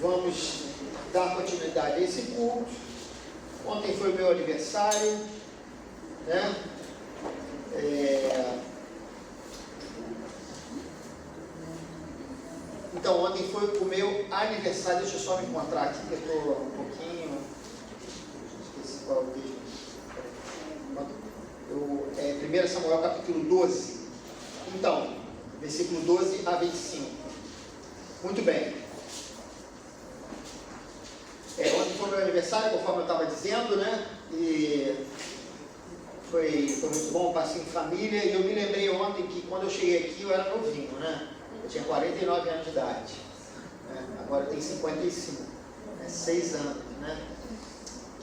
vamos dar continuidade a esse culto. Ontem foi o meu aniversário, né? Então, ontem foi o meu aniversário. Deixa eu só me encontrar aqui, que eu estou um pouquinho... Esqueci qual é o texto. 1 Samuel capítulo 12. Então, versículo 12 a 25. Muito bem. Ontem foi o meu aniversário, conforme eu estava dizendo, né? E foi muito bom, passei em família. E eu me lembrei ontem que quando eu cheguei aqui eu era novinho, né? Eu tinha 49 anos de idade, né? Agora eu tenho 55, né? 6 anos, né?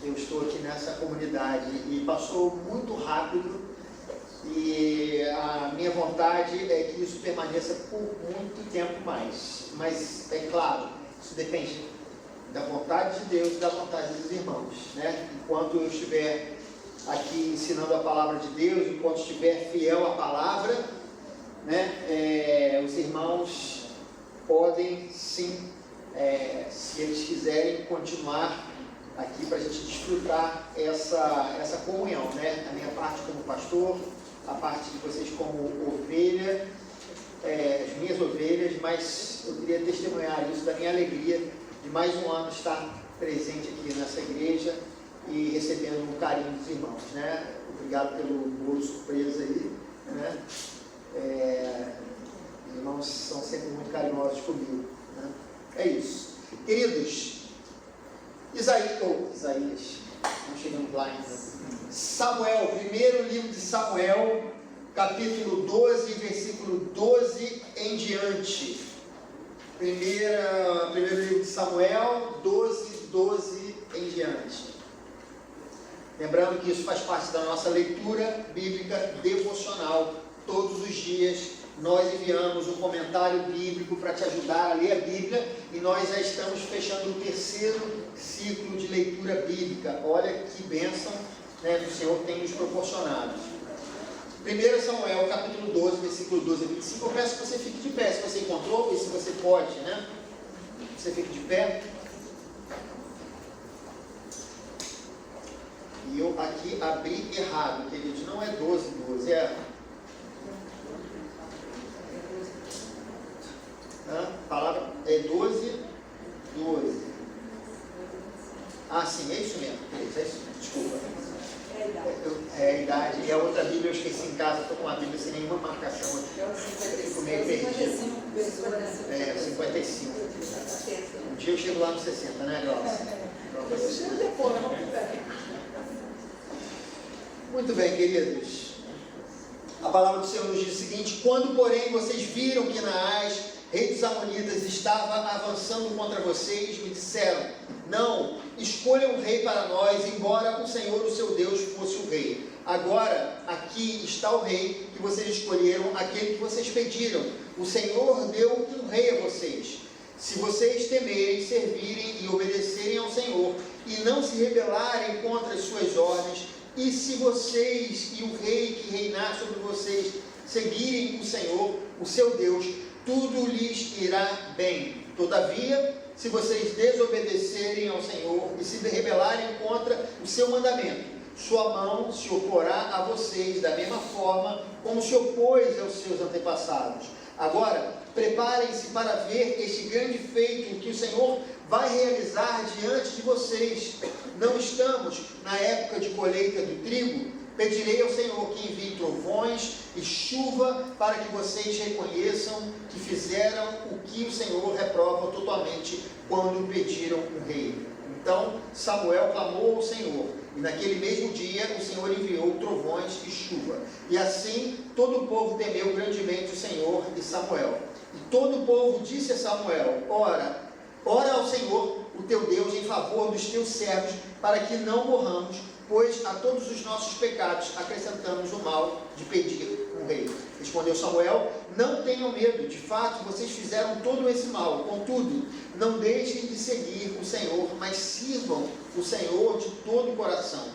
Eu estou aqui nessa comunidade e passou muito rápido, e a minha vontade é que isso permaneça por muito tempo mais. Mas é claro, isso depende da vontade de Deus e da vontade dos irmãos, né? Enquanto eu estiver aqui ensinando a palavra de Deus, enquanto estiver fiel à palavra, né? Os irmãos podem sim, se eles quiserem, continuar aqui para a gente desfrutar essa comunhão, né? A minha parte como pastor, a parte de vocês como ovelha, as minhas ovelhas, mas eu queria testemunhar isso da minha alegria de mais um ano estar presente aqui nessa igreja e recebendo um carinho dos irmãos, né? Obrigado pelo bolo surpresa aí, né? Os irmãos são sempre muito carinhosos comigo, né? É isso. Queridos, Isaías, não chegamos lá ainda. Samuel, primeiro livro de Samuel, capítulo 12, versículo 12 em diante. Primeiro livro de Samuel, 12 em diante. Lembrando que isso faz parte da nossa leitura bíblica devocional. Todos os dias nós enviamos um comentário bíblico para te ajudar a ler a Bíblia, e nós já estamos fechando o 3º ciclo de leitura bíblica. Olha que bênção, né, que o Senhor tem nos proporcionado. 1 Samuel capítulo 12, versículo 12 a 25. Eu peço que você fique de pé, se você encontrou, e se você pode, né? Você fique de pé. E eu aqui abri errado, queridos, não é 12, é... A palavra é 12. Ah, sim, é isso mesmo, queridos, é isso mesmo, desculpa. É a idade. E a outra Bíblia eu esqueci em casa, estou com uma Bíblia sem nenhuma marcação aqui. Fico meio perdido. 55. Um dia eu chego lá nos 60, né, Glaucia? Muito bem, queridos. A palavra do Senhor nos diz o seguinte: quando, porém, vocês viram que Naás, rei dos Amonitas, estava avançando contra vocês, me disseram: não, escolha um rei para nós, embora o Senhor, o seu Deus, fosse o rei. Agora, aqui está o rei que vocês escolheram, aquele que vocês pediram. O Senhor deu um rei a vocês. Se vocês temerem, servirem e obedecerem ao Senhor, e não se rebelarem contra as suas ordens, e se vocês e o rei que reinar sobre vocês seguirem o Senhor, o seu Deus, tudo lhes irá bem. Todavia, se vocês desobedecerem ao Senhor e se rebelarem contra o seu mandamento, sua mão se oporá a vocês da mesma forma como se opôs aos seus antepassados. Agora, preparem-se para ver este grande feito que o Senhor vai realizar diante de vocês. Não estamos na época de colheita do trigo? Pedirei ao Senhor que envie trovões e chuva para que vocês reconheçam que fizeram o que o Senhor reprova totalmente quando pediram um rei. Então Samuel clamou ao Senhor, e naquele mesmo dia o Senhor enviou trovões e chuva. E assim todo o povo temeu grandemente o Senhor e Samuel. E todo o povo disse a Samuel: ora ao Senhor, o teu Deus, em favor dos teus servos, para que não morramos, pois a todos os nossos pecados acrescentamos o mal de pedir um rei. Respondeu Samuel: não tenham medo, de fato vocês fizeram todo esse mal. Contudo, não deixem de seguir o Senhor, mas sirvam o Senhor de todo o coração.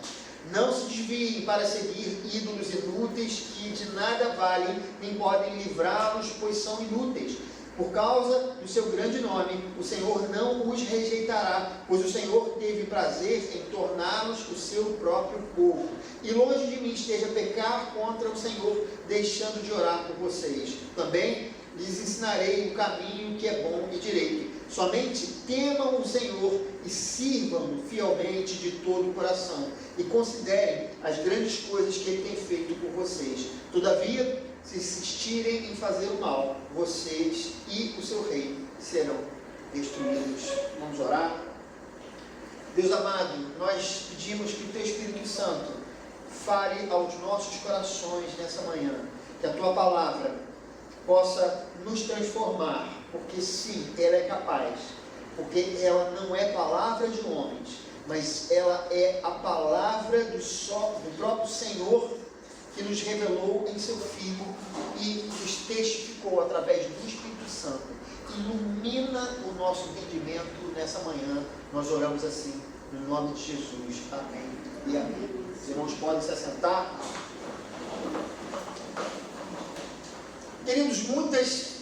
Não se desviem para seguir ídolos inúteis que de nada valem, nem podem livrá-los, pois são inúteis. Por causa do seu grande nome, o Senhor não os rejeitará, pois o Senhor teve prazer em torná-los o seu próprio povo. E longe de mim esteja pecar contra o Senhor, deixando de orar por vocês. Também lhes ensinarei o caminho que é bom e direito. Somente temam o Senhor e sirvam-no fielmente de todo o coração. E considerem as grandes coisas que Ele tem feito por vocês. Todavia, se insistirem em fazer o mal, vocês e o seu reino serão destruídos. Vamos orar? Deus amado, nós pedimos que o Teu Espírito Santo fale aos nossos corações nessa manhã. Que a Tua palavra possa nos transformar, porque sim, ela é capaz, porque ela não é palavra de homens, mas ela é a palavra do próprio Senhor, que nos revelou em seu Filho e nos testificou através do Espírito Santo. Ilumina o nosso entendimento nessa manhã. Nós oramos assim, no nome de Jesus. Amém e amém. Os irmãos podem se assentar. Queridos, muitas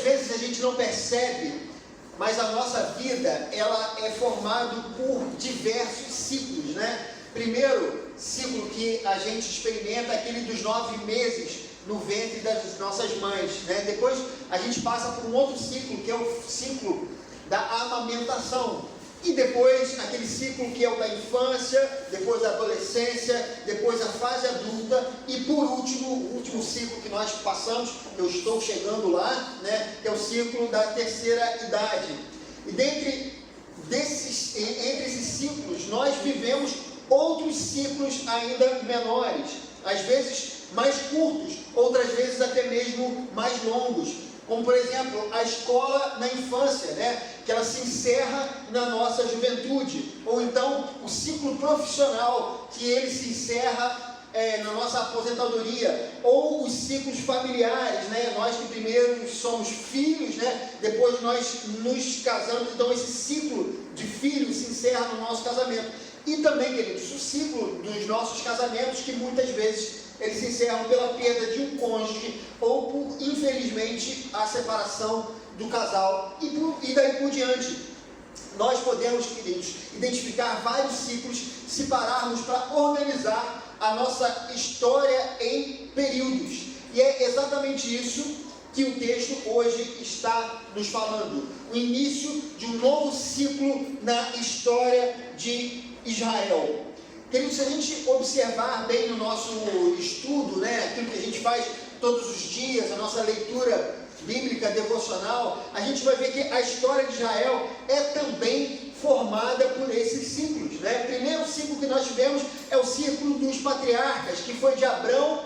vezes a gente não percebe, mas a nossa vida ela é formada por diversos ciclos, né? Primeiro ciclo que a gente experimenta é aquele dos 9 meses no ventre das nossas mães, né? Depois a gente passa por um outro ciclo, que é o ciclo da amamentação. E depois aquele ciclo que é o da infância, depois a adolescência, depois a fase adulta e por último, o último ciclo que nós passamos, eu estou chegando lá, né? Que é o ciclo da terceira idade. E entre esses ciclos nós vivemos outros ciclos ainda menores, às vezes mais curtos, outras vezes até mesmo mais longos, como por exemplo a escola na infância, né? Que ela se encerra na nossa juventude, ou então o ciclo profissional, que ele se encerra na nossa aposentadoria, ou os ciclos familiares, né? Nós que primeiro somos filhos, né? Depois nós nos casamos, então esse ciclo de filhos se encerra no nosso casamento. E também, queridos, o ciclo dos nossos casamentos, que muitas vezes eles se encerram pela perda de um cônjuge ou por, infelizmente, a separação do casal e daí por diante. Nós podemos, queridos, identificar vários ciclos, se pararmos para organizar a nossa história em períodos. E é exatamente isso que o texto hoje está nos falando. O início de um novo ciclo na história de Israel. Queridos, se a gente observar bem no nosso estudo, né, aquilo que a gente faz todos os dias, a nossa leitura bíblica devocional, a gente vai ver que a história de Israel é também formada por esses ciclos, né? O primeiro ciclo que nós tivemos é o ciclo dos patriarcas, que foi de Abrão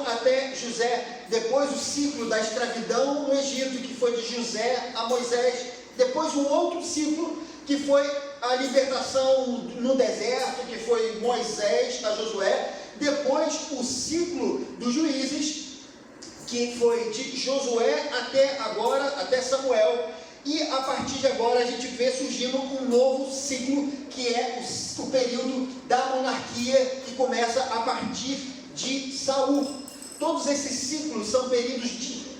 até José. Depois o ciclo da escravidão no Egito, que foi de José a Moisés. Depois um outro ciclo que foi a libertação no deserto, que foi Moisés a Josué. Depois o ciclo dos juízes, que foi de Josué até Samuel. E a partir de agora a gente vê surgindo um novo ciclo, que é o período da monarquia, que começa a partir de Saul. Todos esses ciclos são períodos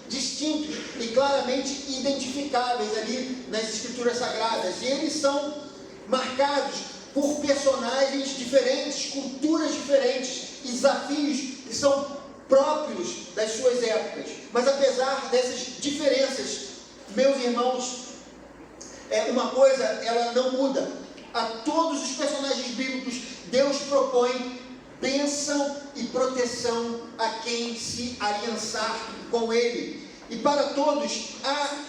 distintos e claramente identificáveis ali nas escrituras sagradas. E eles são marcados por personagens diferentes, culturas diferentes e desafios que são próprios das suas épocas. Mas apesar dessas diferenças, meus irmãos, uma coisa ela não muda. A todos os personagens bíblicos, Deus propõe bênção e proteção a quem se aliançar com Ele. E para todos há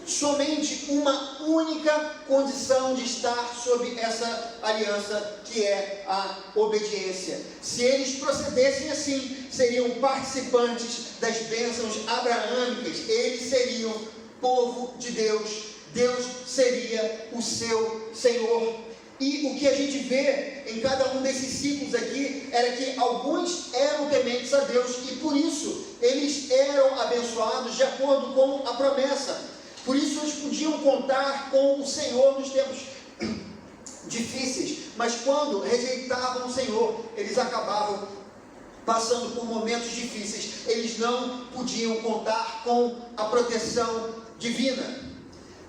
somente uma única condição de estar sob essa aliança, que é a obediência. Se eles procedessem assim, seriam participantes das bênçãos abraâmicas, eles seriam povo de Deus, Deus seria o seu Senhor. E o que a gente vê em cada um desses ciclos aqui era que alguns eram tementes a Deus e por isso eles eram abençoados de acordo com a promessa. Por isso eles podiam contar com o Senhor nos tempos difíceis, mas quando rejeitavam o Senhor, eles acabavam passando por momentos difíceis. Eles não podiam contar com a proteção divina.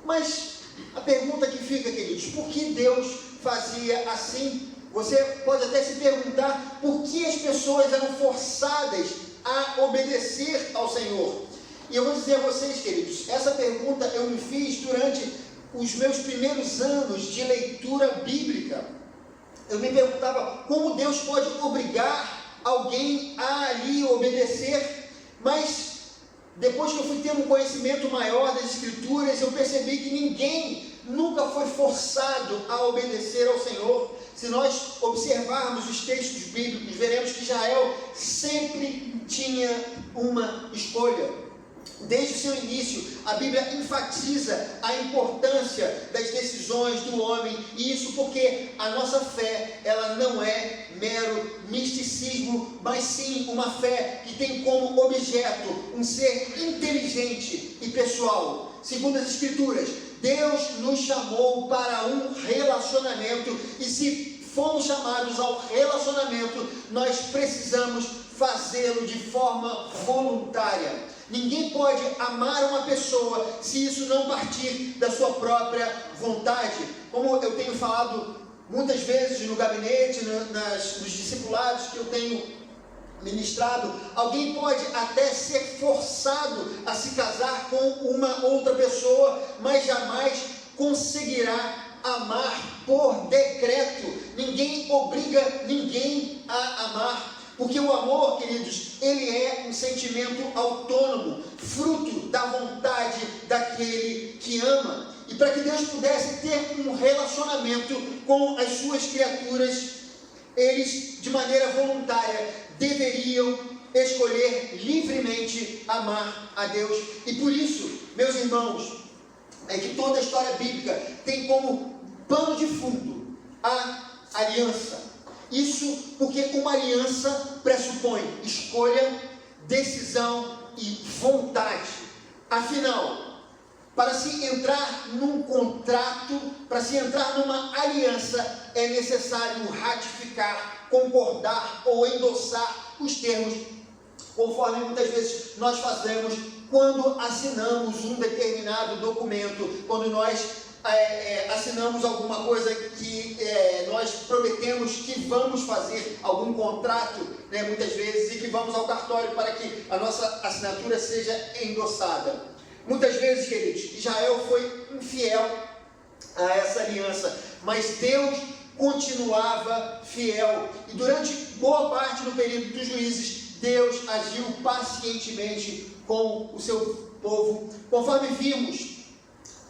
Mas a pergunta que fica, queridos, por que Deus fazia assim? Você pode até se perguntar por que as pessoas eram forçadas a obedecer ao Senhor. E eu vou dizer a vocês, queridos, essa pergunta eu me fiz durante os meus primeiros anos de leitura bíblica. Eu me perguntava como Deus pode obrigar alguém a ali obedecer, mas depois que eu fui tendo um conhecimento maior das Escrituras, eu percebi que ninguém nunca foi forçado a obedecer ao Senhor. Se nós observarmos os textos bíblicos, veremos que Israel sempre tinha uma escolha. Desde o seu início, a Bíblia enfatiza a importância das decisões do homem, e isso porque a nossa fé, ela não é mero misticismo, mas sim uma fé que tem como objeto um ser inteligente e pessoal. Segundo as Escrituras, Deus nos chamou para um relacionamento, e se fomos chamados ao relacionamento, nós precisamos fazê-lo de forma voluntária. Ninguém pode amar uma pessoa se isso não partir da sua própria vontade. Como eu tenho falado muitas vezes no gabinete, nos discipulados que eu tenho ministrado, alguém pode até ser forçado a se casar com uma outra pessoa, mas jamais conseguirá amar por decreto. Ninguém obriga ninguém a amar. Porque o amor, queridos, ele é um sentimento autônomo, fruto da vontade daquele que ama. E para que Deus pudesse ter um relacionamento com as suas criaturas, eles, de maneira voluntária, deveriam escolher livremente amar a Deus. E por isso, meus irmãos, é que toda a história bíblica tem como pano de fundo a aliança. Isso porque uma aliança pressupõe escolha, decisão e vontade. Afinal, para se entrar num contrato, para se entrar numa aliança, é necessário ratificar, concordar ou endossar os termos, conforme muitas vezes nós fazemos quando assinamos um determinado documento, quando nós assinamos alguma coisa que nós prometemos que vamos fazer algum contrato, né, muitas vezes, e que vamos ao cartório para que a nossa assinatura seja endossada. Muitas vezes, queridos, Israel foi infiel a essa aliança, mas Deus continuava fiel, e durante boa parte do período dos juízes, Deus agiu pacientemente com o seu povo, conforme vimos.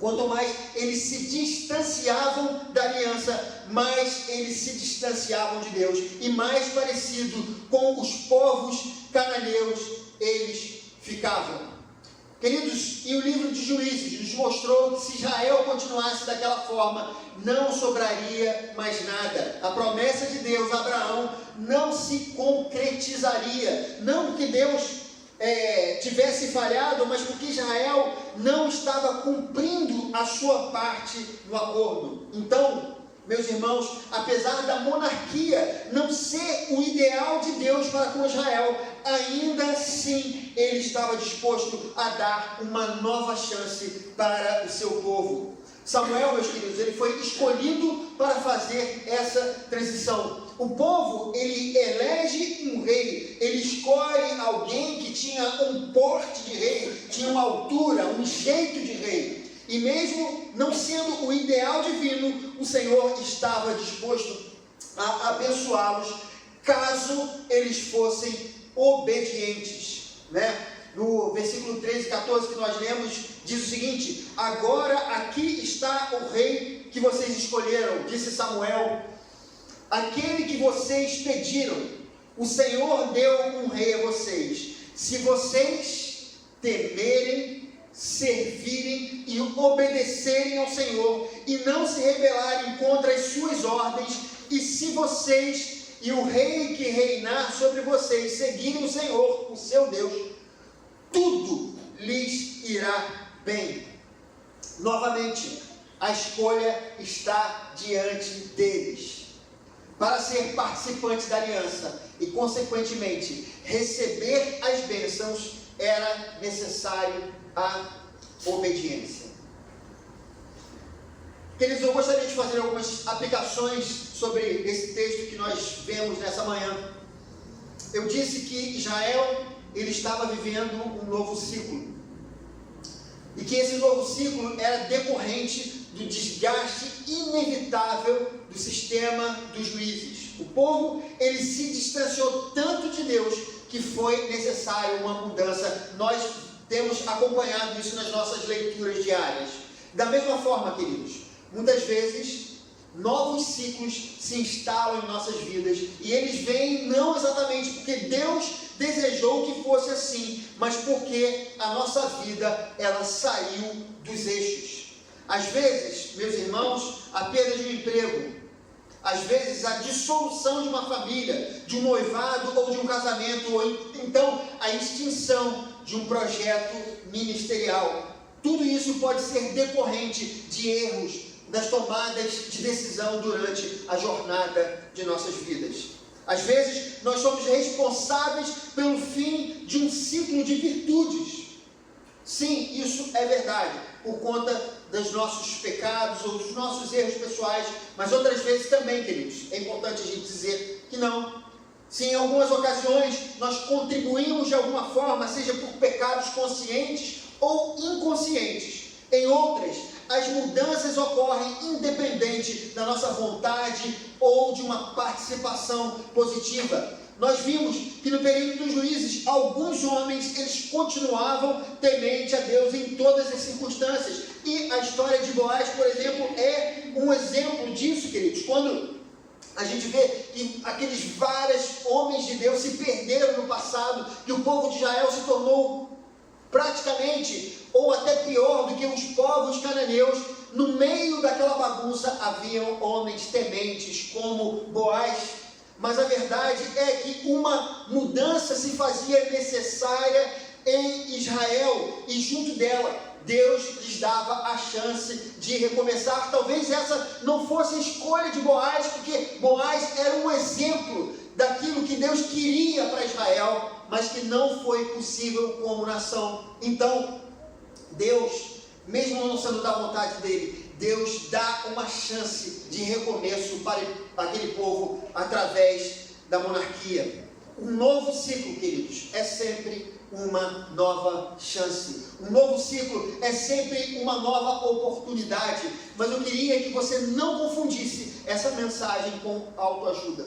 Quanto mais eles se distanciavam da aliança, mais eles se distanciavam de Deus, e mais parecido com os povos cananeus eles ficavam. Queridos, e o livro de Juízes nos mostrou que se Israel continuasse daquela forma, não sobraria mais nada. A promessa de Deus a Abraão não se concretizaria, não porque Deus tivesse falhado, mas porque Israel não estava cumprindo a sua parte no acordo. Então, meus irmãos, apesar da monarquia não ser o ideal de Deus para com Israel, ainda assim ele estava disposto a dar uma nova chance para o seu povo. Samuel, meus queridos, ele foi escolhido para fazer essa transição. O povo, ele elege um rei, ele escolhe alguém que tinha um porte de rei, tinha uma altura, um jeito de rei. E mesmo não sendo o ideal divino, o Senhor estava disposto a abençoá-los, caso eles fossem obedientes, né? No versículo 13 e 14 que nós lemos, diz o seguinte: agora aqui está o rei que vocês escolheram, disse Samuel, aquele que vocês pediram. O Senhor deu um rei a vocês. Se vocês temerem, servirem e obedecerem ao Senhor, e não se rebelarem contra as suas ordens, e se vocês e o rei que reinar sobre vocês seguirem o Senhor, o seu Deus, tudo lhes irá bem. Novamente, A escolha está diante deles. Para ser participante da aliança e, consequentemente, receber as bênçãos, era necessário a obediência. Queridos, eu gostaria de fazer algumas aplicações sobre esse texto que nós vemos nessa manhã. Eu disse que Israel, ele estava vivendo um novo ciclo. E que esse novo ciclo era decorrente do desgaste inevitável do sistema dos juízes. O povo, ele se distanciou tanto de Deus que foi necessário uma mudança. Nós temos acompanhado isso nas nossas leituras diárias. Da mesma forma, queridos, muitas vezes novos ciclos se instalam em nossas vidas e eles vêm não exatamente porque Deus desejou que fosse assim, mas porque a nossa vida, ela saiu dos eixos. Às vezes, meus irmãos, a perda de um emprego, às vezes a dissolução de uma família, de um noivado ou de um casamento, ou então a extinção de um projeto ministerial. Tudo isso pode ser decorrente de erros das tomadas de decisão durante a jornada de nossas vidas. Às vezes, nós somos responsáveis pelo fim de um ciclo de virtudes. Sim, isso é verdade, por conta dos nossos pecados ou dos nossos erros pessoais, mas outras vezes também, queridos, é importante a gente dizer que não. Se em algumas ocasiões nós contribuímos de alguma forma, seja por pecados conscientes ou inconscientes, em outras, as mudanças ocorrem independente da nossa vontade ou de uma participação positiva. Nós vimos que no período dos juízes, alguns homens, eles continuavam temente a Deus em todas as circunstâncias. E a história de Boaz, por exemplo, é um exemplo disso, queridos. Quando a gente vê que aqueles vários homens de Deus se perderam no passado, que o povo de Israel se tornou praticamente, ou até pior do que os povos cananeus, no meio daquela bagunça haviam homens tementes como Boaz. Mas a verdade é que uma mudança se fazia necessária em Israel, e junto dela, Deus lhes dava a chance de recomeçar. Talvez essa não fosse a escolha de Boaz, porque Boaz era um exemplo daquilo que Deus queria para Israel, mas que não foi possível como nação. Então, Deus, mesmo não sendo da vontade dele, Deus dá uma chance de recomeço para aquele povo através da monarquia. Um novo ciclo, queridos, é sempre uma nova chance. Um novo ciclo é sempre uma nova oportunidade. Mas eu queria que você não confundisse essa mensagem com autoajuda.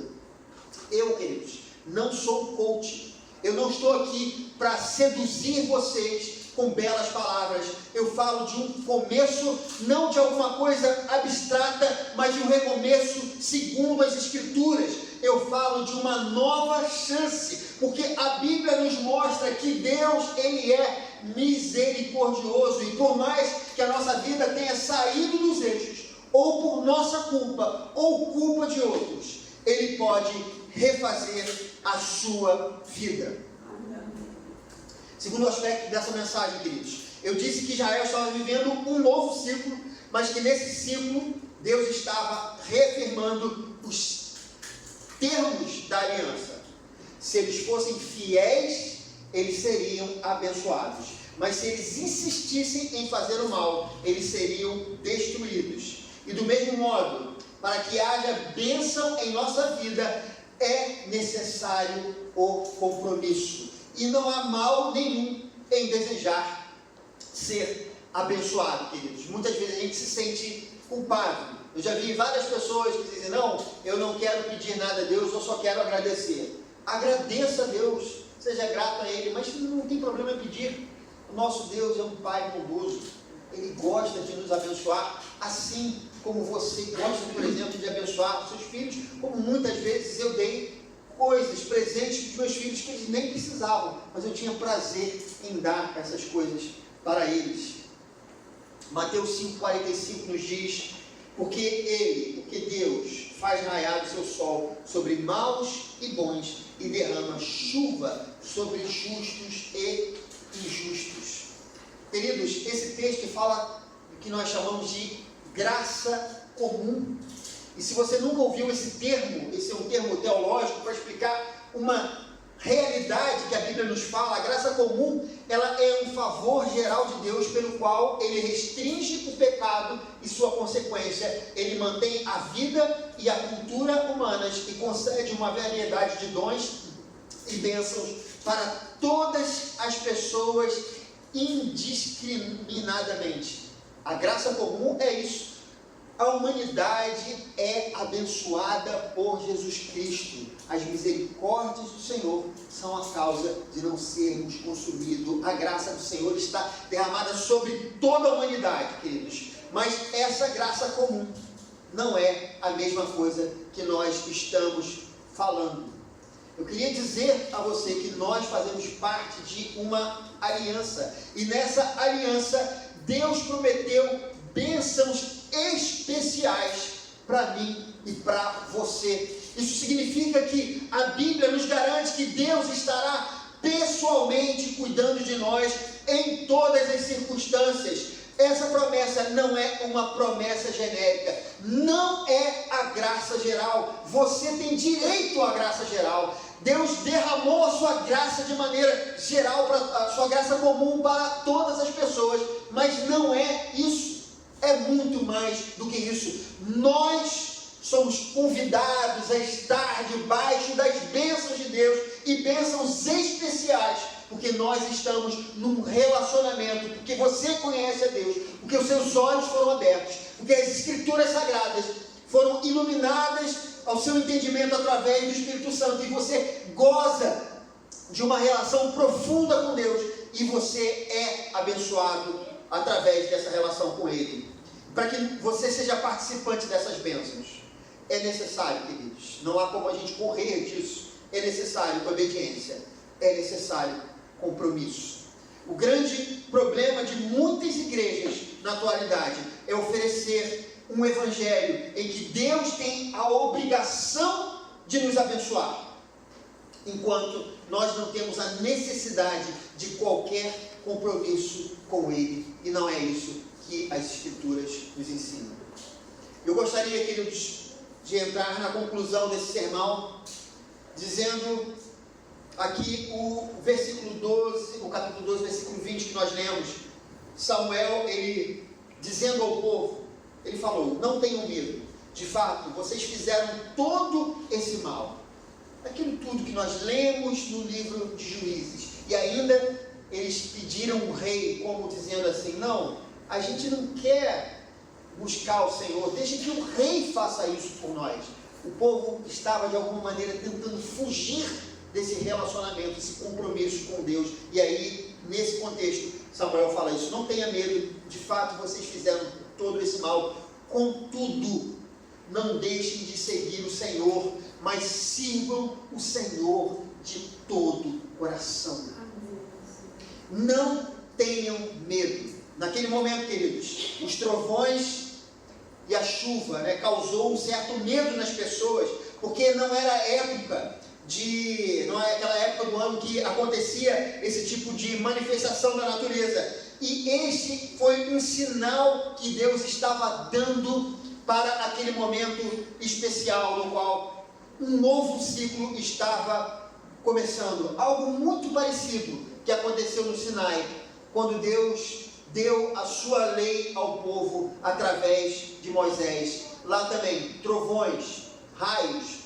Eu, queridos, não sou coach. Eu não estou aqui para seduzir vocês com belas palavras. Eu falo de um começo, não de alguma coisa abstrata, mas de um recomeço segundo as Escrituras. Eu falo de uma nova chance, porque a Bíblia nos mostra que Deus, Ele é misericordioso, e por mais que a nossa vida tenha saído dos eixos, ou por nossa culpa, ou culpa de outros, Ele pode refazer a sua vida. Segundo aspecto dessa mensagem, queridos, eu disse que Israel estava vivendo um novo ciclo, mas que nesse ciclo Deus estava reafirmando os termos da aliança. Se eles fossem fiéis, eles seriam abençoados, mas se eles insistissem em fazer o mal, eles seriam destruídos. E do mesmo modo, para que haja bênção em nossa vida, é necessário o compromisso. E não há mal nenhum em desejar ser abençoado, queridos. Muitas vezes a gente se sente culpado. Eu já vi várias pessoas que dizem: não, eu não quero pedir nada a Deus, eu só quero agradecer. Agradeça a Deus, seja grato a Ele, mas não tem problema em pedir. O nosso Deus é um Pai bondoso. Ele gosta de nos abençoar, assim como você gosta, por exemplo, de abençoar os seus filhos, como muitas vezes eu dei coisas, presentes para os meus filhos que eles nem precisavam, mas eu tinha prazer em dar essas coisas para eles. Mateus 5,45 nos diz: porque Deus faz raiar o seu sol sobre maus e bons, e derrama chuva sobre justos e injustos. Queridos, esse texto fala do que nós chamamos de graça comum. E se você nunca ouviu esse termo, esse é um termo teológico para explicar uma realidade que a Bíblia nos fala. A graça comum, ela é um favor geral de Deus pelo qual Ele restringe o pecado e sua consequência. Ele mantém a vida e a cultura humanas e concede uma variedade de dons e bênçãos para todas as pessoas indiscriminadamente. A graça comum é isso. A humanidade é abençoada por Jesus Cristo. As misericórdias do Senhor são a causa de não sermos consumidos. A graça do Senhor está derramada sobre toda a humanidade, queridos. Mas essa graça comum não é a mesma coisa que nós estamos falando. Eu queria dizer a você que nós fazemos parte de uma aliança. E nessa aliança, Deus prometeu bênçãos especiais para mim e para você. Isso significa que a Bíblia nos garante que Deus estará pessoalmente cuidando de nós em todas as circunstâncias. Essa promessa não é uma promessa genérica, não é a graça geral. Você tem direito à graça geral. Deus derramou a sua graça de maneira geral, a sua graça comum para todas as pessoas, mas não é isso. É muito mais do que isso. Nós somos convidados a estar debaixo das bênçãos de Deus e bênçãos especiais, porque nós estamos num relacionamento, porque você conhece a Deus, porque os seus olhos foram abertos, porque as Escrituras Sagradas foram iluminadas ao seu entendimento através do Espírito Santo, e você goza de uma relação profunda com Deus, e você é abençoado através dessa relação com Ele. Para que você seja participante dessas bênçãos, é necessário, queridos, não há como a gente correr disso, é necessário obediência, é necessário compromisso. O grande problema de muitas igrejas na atualidade é oferecer um evangelho em que Deus tem a obrigação de nos abençoar, enquanto nós não temos a necessidade de qualquer compromisso com Ele, e não é isso que as Escrituras nos ensinam. Eu gostaria, queridos, de entrar na conclusão desse sermão, dizendo aqui o versículo 12, o capítulo 12, versículo 20 que nós lemos. Samuel, ele dizendo ao povo, ele falou: não tenham medo, de fato, vocês fizeram todo esse mal. Aquilo tudo que nós lemos no livro de Juízes, e ainda eles pediram um rei, como dizendo assim: não, a gente não quer buscar o Senhor, deixa que o rei faça isso por nós. O povo estava de alguma maneira tentando fugir desse relacionamento, desse compromisso com Deus. E aí, nesse contexto, Samuel fala isso: não tenha medo, de fato vocês fizeram todo esse mal, contudo, não deixem de seguir o Senhor, mas sirvam o Senhor de todo o coração. Não tenham medo. Naquele momento, queridos, os trovões e a chuva, causou um certo medo nas pessoas, porque não era época não é aquela época do ano que acontecia esse tipo de manifestação da natureza. E este foi um sinal que Deus estava dando para aquele momento especial, no qual um novo ciclo estava começando. Algo muito parecido que aconteceu no Sinai, quando Deus deu a sua lei ao povo através de Moisés. Lá também, trovões, raios,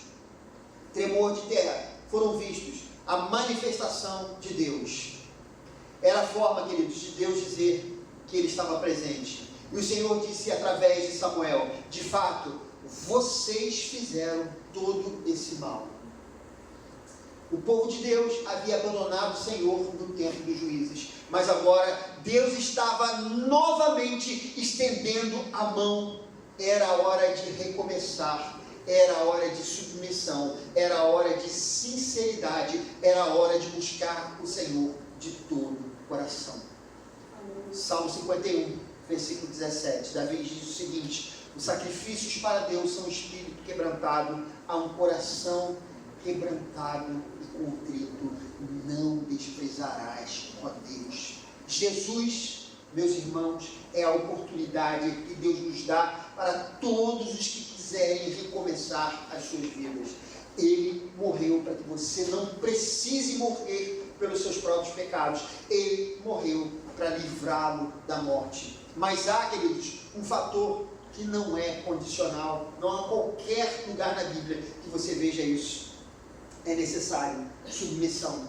tremor de terra foram vistos. A manifestação de Deus. Era a forma, queridos, de Deus dizer que Ele estava presente. E o Senhor disse através de Samuel: de fato, vocês fizeram todo esse mal. O povo de Deus havia abandonado o Senhor no tempo dos juízes, mas agora Deus estava novamente estendendo a mão. Era a hora de recomeçar, era a hora de submissão, era a hora de sinceridade, era a hora de buscar o Senhor de todo o coração. Salmo 51, versículo 17, Davi diz o seguinte: os sacrifícios para Deus são espírito quebrantado, a um coração quebrantado e contrito não desprezarás, ó Deus. Jesus, meus irmãos, é a oportunidade que Deus nos dá para todos os que quiserem recomeçar as suas vidas. Ele morreu para que você não precise morrer pelos seus próprios pecados. Ele morreu para livrá-lo da morte. Mas há, queridos, um fator que não é condicional. Não há qualquer lugar na Bíblia que você veja isso. É necessário submissão,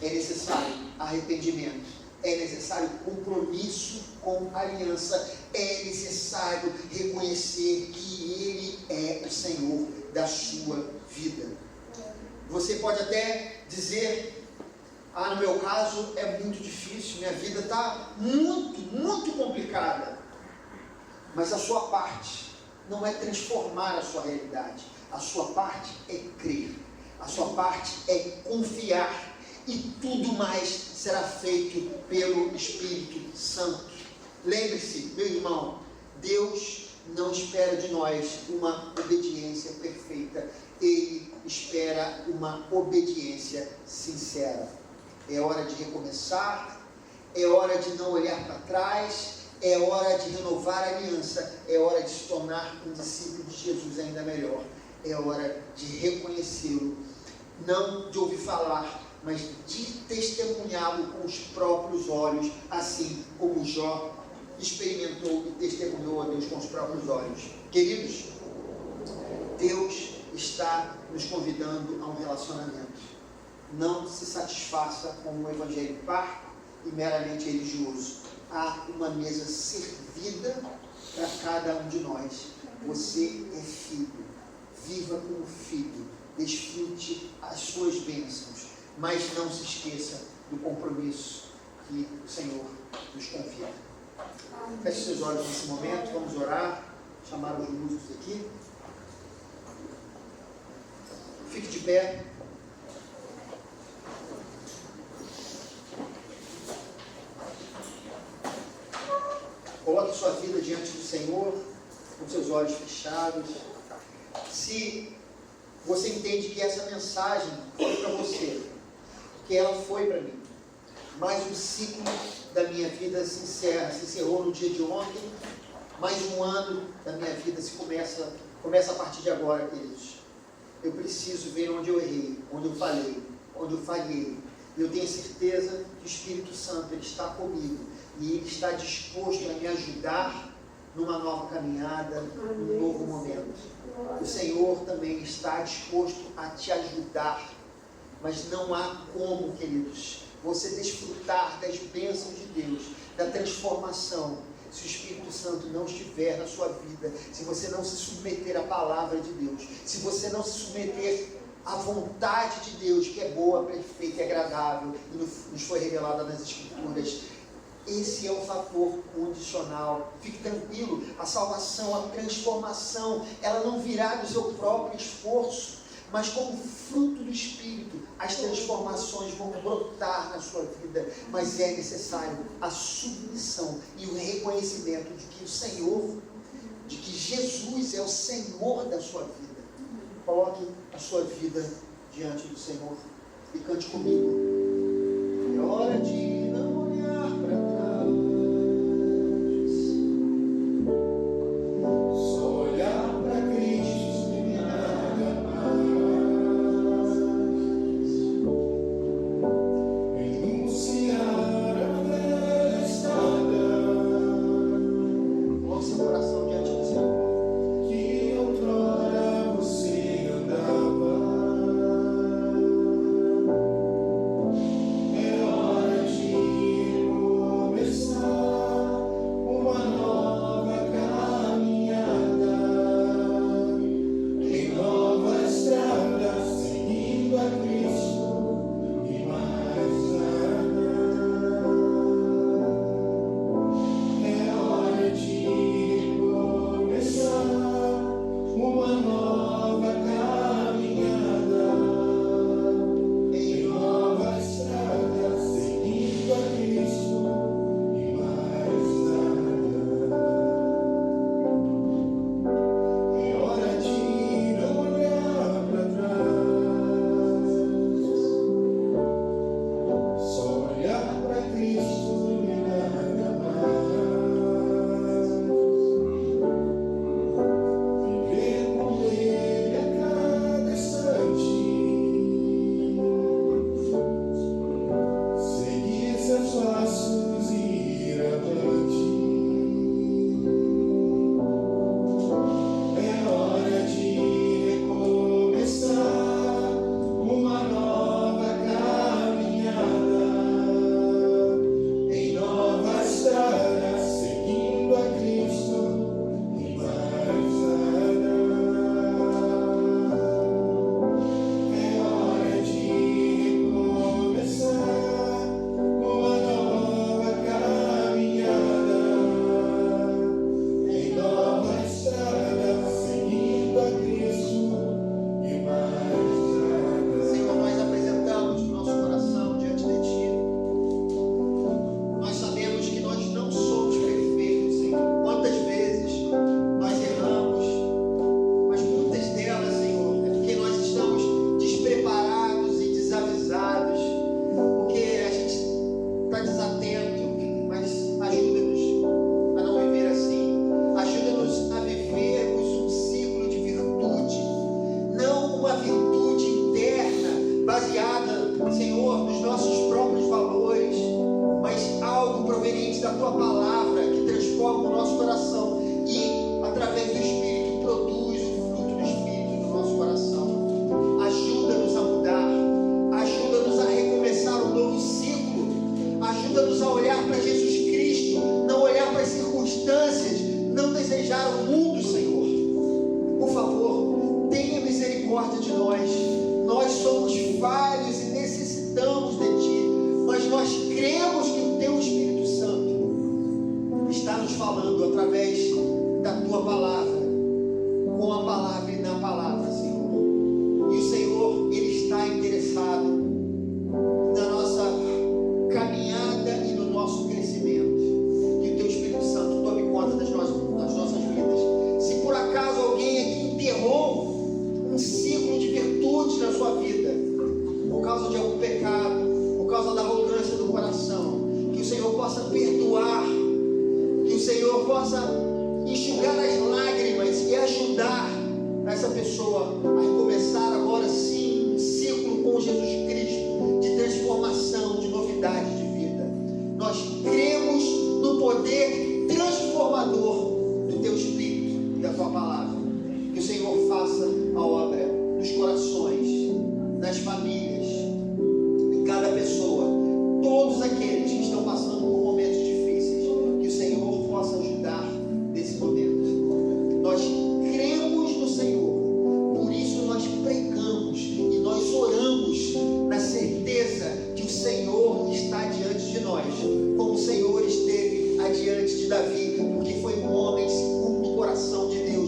é necessário arrependimento, é necessário compromisso com a aliança, é necessário reconhecer que Ele é o Senhor da sua vida. Você pode até dizer: ah, no meu caso é muito difícil, minha vida está muito complicada. Mas a sua parte não é transformar a sua realidade, a sua parte é crer, a sua parte é confiar, e tudo mais será feito pelo Espírito Santo. Lembre-se, meu irmão, Deus não espera de nós uma obediência perfeita, Ele espera uma obediência sincera. É hora de recomeçar, é hora de não olhar para trás, é hora de renovar a aliança, é hora de se tornar um discípulo de Jesus ainda melhor, é hora de reconhecê-lo, não de ouvir falar, mas de testemunhá-lo com os próprios olhos, assim como Jó experimentou e testemunhou a Deus com os próprios olhos. Queridos, Deus está nos convidando a um relacionamento. Não se satisfaça com um evangelho parco e meramente religioso. Há uma mesa servida para cada um de nós. Você é filho, viva como filho, desfrute as suas bênçãos, mas não se esqueça do compromisso que o Senhor nos convida. Feche seus olhos nesse momento, vamos orar, chamar os músicos aqui. Fique de pé. Coloque sua vida diante do Senhor, com seus olhos fechados. Se você entende que essa mensagem foi para você, que ela foi para mim, mais um ciclo da minha vida se encerrou no dia de ontem, mais um ano da minha vida começa a partir de agora, queridos. Eu preciso ver onde eu errei, onde eu falhei, onde eu falhei. Eu tenho certeza que o Espírito Santo ele está comigo e Ele está disposto a me ajudar numa nova caminhada, num novo momento. O Senhor também está disposto a te ajudar, mas não há como, queridos, você desfrutar das bênçãos de Deus, da transformação, se o Espírito Santo não estiver na sua vida, se você não se submeter à palavra de Deus, se você não se submeter à vontade de Deus, que é boa, perfeita e agradável, e nos foi revelada nas Escrituras. Esse é o fator condicional. Fique tranquilo, a salvação, a transformação, ela não virá do seu próprio esforço, mas como fruto do Espírito, as transformações vão brotar na sua vida, mas é necessário a submissão e o reconhecimento de que o Senhor, de que Jesus é o Senhor da sua vida. Coloque a sua vida diante do Senhor e cante comigo. É hora de não olhar para trás, só olhar para Cristo e nada mais. Renunciar a velha estrada. Coloque seu coração diante do Senhor. Que outrora você andava, tua palavra que transforma o nosso coração e, através do Espírito, produz o fruto do Espírito no nosso coração. Ajuda-nos a mudar, ajuda-nos a recomeçar um novo ciclo, ajuda-nos a olhar para Jesus Cristo, não olhar para as circunstâncias, não desejar o mundo, Senhor. Por favor, tenha misericórdia de nós. Nós somos falhos e necessitamos de Ti, mas nós cremos que o Teu Espírito Santo está nos falando através da Tua palavra, com a palavra e na palavra, Senhor. E o Senhor, Ele está interessado na nossa caminhada e no nosso crescimento. Que o Teu Espírito Santo tome conta das nossas vidas. Se por acaso alguém aqui enterrou um ciclo de virtudes na sua vida, por causa de algum pecado, por causa da arrogância do coração, que o Senhor possa perdoar, que o Senhor possa enxugar as lágrimas e ajudar essa pessoa a recomeçar agora sim um ciclo com Jesus Cristo, de transformação, de novidade de vida. Nós cremos no poder transformador do Teu Espírito e da Tua palavra. Que o Senhor faça a obra nos corações, nas famílias, em cada pessoa, todos aqueles que estão passando por momentos difíceis, que o Senhor possa ajudar nesse momento. Nós cremos no Senhor, por isso nós pregamos e nós oramos na certeza que o Senhor está diante de nós, como o Senhor esteve adiante de Davi, porque foi um homem segundo o coração de Deus.